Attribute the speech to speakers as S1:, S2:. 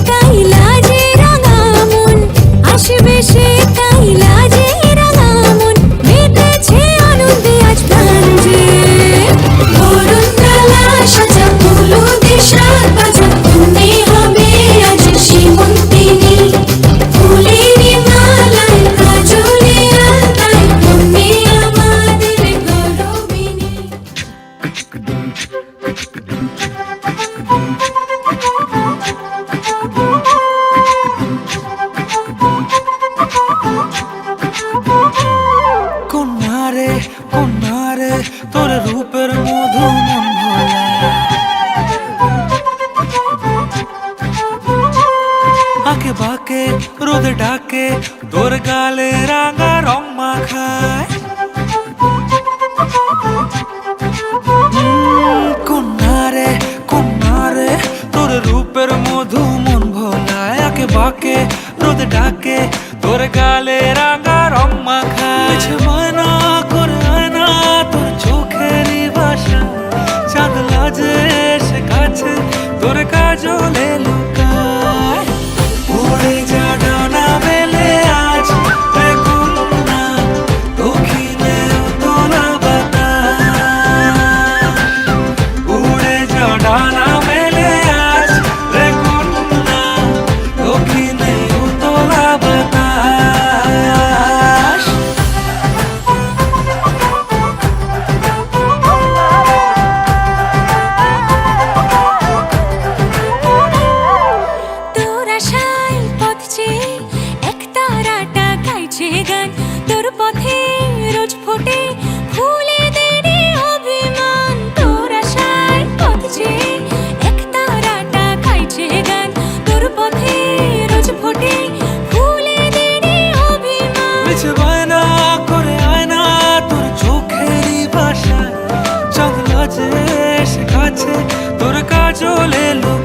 S1: তাই লাজে রাঙা মন, আসবে সে তাই লাজে রাঙা মন, মেতেছে আনন্দে আজ প্রাণ যে। বরণ ডালা সাজা হলুদের সাজ বাজা, তুমি হবে আজ সীমন্তিনী। ফুলের মালায় কাজলে আলতায়, তুমি আমাদের গৌরবিনী।
S2: কন্যারে কন্যারে তোর রূপের মধু মন ভোলা, আঁকে বাঁকে রোদে ডাকে তোর গালে রাঙা রং মাখায়। কন্যারে কন্যারে তোর রূপের মধু মন ভোলায়, আঁকে বাঁকে রোদে ডাকে তোর গালে রাঙা রং মাখায়। ময়না করে আয়না তোর চোখেরই ভাষা, চাঁদ লাজে সে কাছে তোর কাজলে লুকায়। উড়ে যা ডানা মেলে আজ রে কন্যা, দক্ষিণে উতলা বাতাস। উড়ে যা ডানা মেলে আজ রে কন্যা, দক্ষিণে উতলা বাতাস।
S1: তোর আশায় পথ চেয়ে এক তারাটা গাইছে গান, তোর পথে রোজ ফোটে ফুলেদেরই অভিমান। তোর আশায় পথ চেয়ে এক তারাটা গাইছে গান, তোর পথে রোজ ফোটে ফুলেদেরই অভিমান।
S2: মিছে বায়না করে আয়না তোর চোখেরই ভাষা, চাঁদ লাজে সে কাছে তোর কাজলে লুকায়।